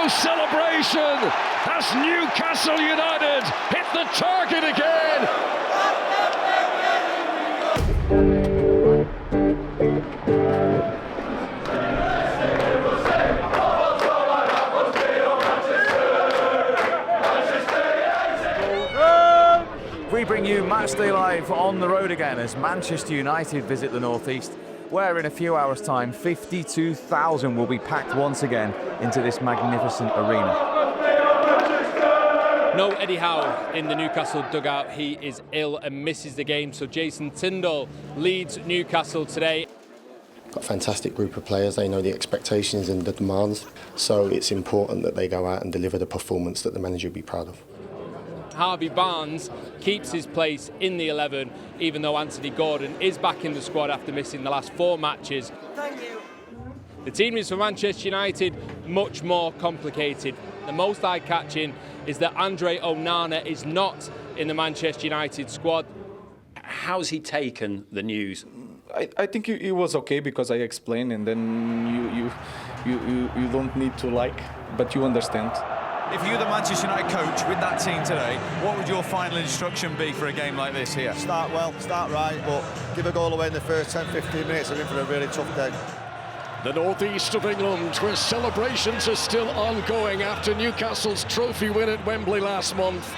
no celebration as Newcastle United hit the target again. We bring you Matchday Live on the road again as Manchester United visit the North East, where in a few hours' time 52,000 will be packed once again into this magnificent arena. No Eddie Howe in the Newcastle dugout. He is ill and misses the game, so Jason Tindall leads Newcastle today. Got a fantastic group of players. They know the expectations and the demands, so it's important that they go out and deliver the performance that the manager will be proud of. Harvey Barnes keeps his place in the 11, even though Anthony Gordon is back in the squad after missing the last 4 matches. Thank you. The team is for Manchester United much more complicated. The most eye-catching is that Andre Onana is not in the Manchester United squad. How's he taken the news? I think it was okay because I explained, and then you don't need to like, but you understand. If you're the Manchester United coach with that team today, what would your final instruction be for a game like this here? Start well, start right, but give a goal away in the first 10-15 minutes and in for a really tough day. The northeast of England, where celebrations are still ongoing after Newcastle's trophy win at Wembley last month.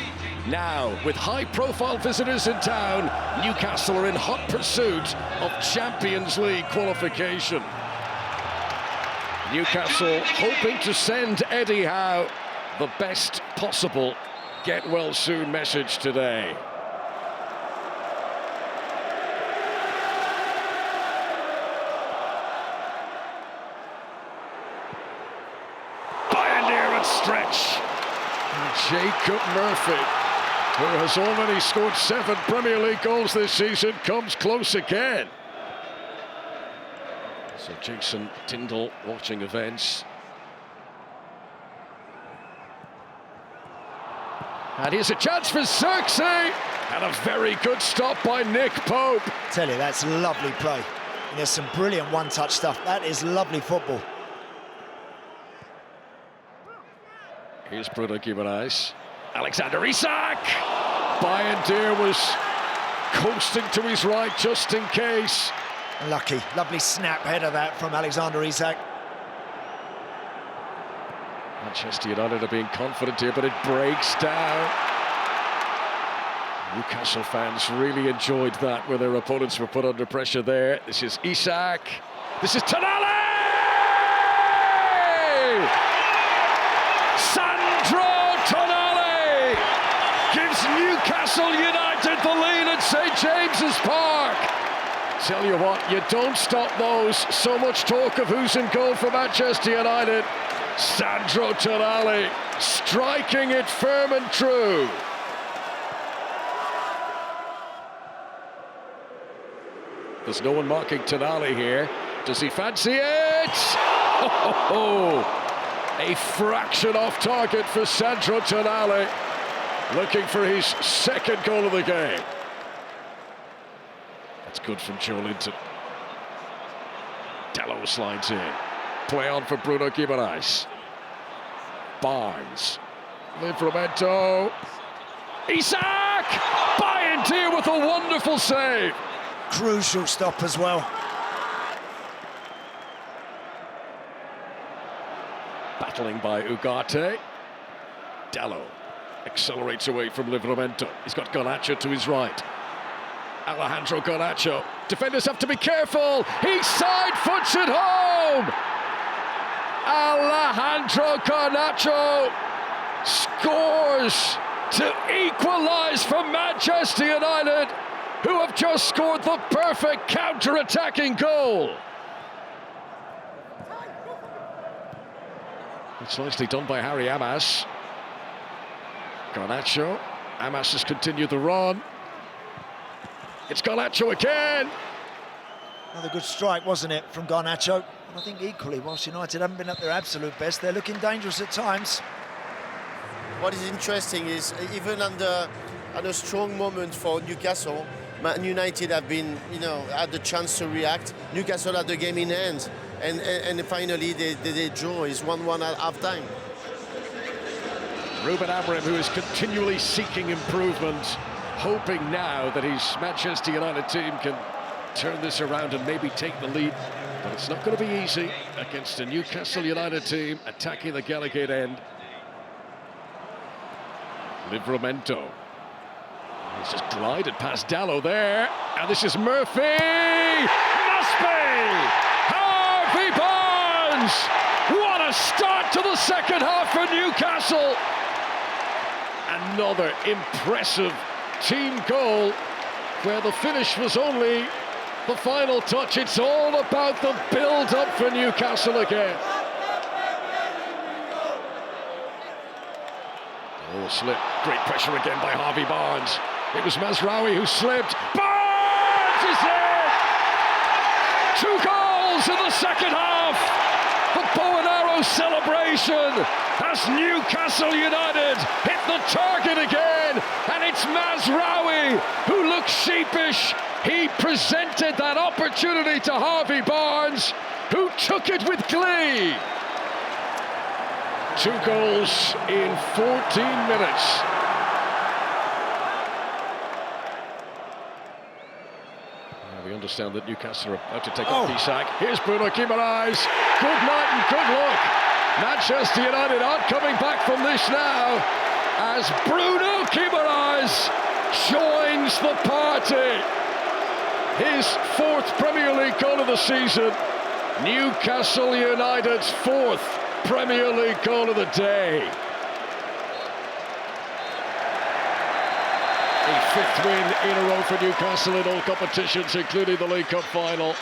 Now, with high-profile visitors in town, Newcastle are in hot pursuit of Champions League qualification. Newcastle hoping to send Eddie Howe the best possible get-well-soon message today. Pioneer at stretch. And Jacob Murphy, who has already scored 7 Premier League goals this season, comes close again. So Jason Tindall watching events. And here's a chance for Xerxes, and a very good stop by Nick Pope. Tell you, that's lovely play. And there's some brilliant one-touch stuff. That is lovely football. Here's Bruno Guimaraes. Alexander Isak! Bayern was coasting to his right just in case. Lucky, lovely snap header that from Alexander Isak. Manchester United are being confident here, but it breaks down. Newcastle fans really enjoyed that when their opponents were put under pressure there. This is Isak. This is Tonali! Sandro Tonali gives Newcastle United the lead at St James's Park. Tell you what, you don't stop those. So much talk of who's in goal for Manchester United. Sandro Tonali striking it firm and true. There's no one marking Tonali here. Does he fancy it? A fraction off target for Sandro Tonali, looking for his 2nd goal of the game. That's good from Joe Linton. Dalot slides in. Play on for Bruno Guimaraes. Barnes. Livramento. Isak! Bayern here with a wonderful save. Crucial stop as well. Battling by Ugarte. Dalot accelerates away from Livramento. He's got Garnacho to his right. Alejandro Garnacho. Defenders have to be careful. He side-foots it home. Alejandro Garnacho scores to equalise for Manchester United, who have just scored the perfect counter-attacking goal. It's nicely done by Harry Amas. Garnacho. Amas has continued the run. It's Garnacho again. Another good strike, wasn't it, from Garnacho? And I think equally, whilst United haven't been at their absolute best, they're looking dangerous at times. What is interesting is even under a strong moment for Newcastle, Man United have been, had the chance to react. Newcastle had the game in hand, and finally they draw. It's 1-1 at half time. Ruben Amorim, who is continually seeking improvement, hoping now that his Manchester United team can turn this around and maybe take the lead. But it's not going to be easy against a Newcastle United team attacking the Gallagher end. Livramento. He's just glided past Dallo there. And this is Murphy! Must be! Harvey Barnes! What a start to the second half for Newcastle! Another impressive team goal where the finish was only the final touch. It's all about the build-up for Newcastle again. Oh, slip. Great pressure again by Harvey Barnes. It was Mazraoui who slipped. Barnes is in! 2 goals in the second half. The bow and arrow celebration as Newcastle United hit the target again. And it's Mazraoui who looks sheepish. He presented that opportunity to Harvey Barnes, who took it with glee. 2 goals in 14 minutes. We understand that Newcastle are about to take up Isak. Here's Bruno Guimaraes. Good night and good luck. Manchester United aren't coming back from this now as Bruno Guimaraes joins the party. His 4th Premier League goal of the season. Newcastle United's 4th Premier League goal of the day. A 5th win in a row for Newcastle in all competitions, including the League Cup final.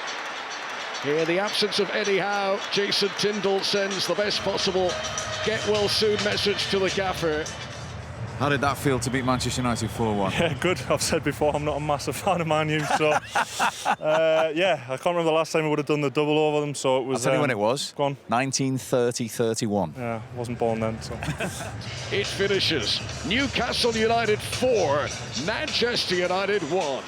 Here, in the absence of Eddie Howe, Jason Tindall sends the best possible get-well-soon message to the gaffer. How did that feel to beat Manchester United 4-1? Yeah, good. I've said before, I'm not a massive fan of Man U, so yeah, I can't remember the last time we would have done the double over them, so it was... I'll tell you when it was. Go on. 1930-31. Yeah, wasn't born then, so... It finishes Newcastle United 4, Manchester United 1.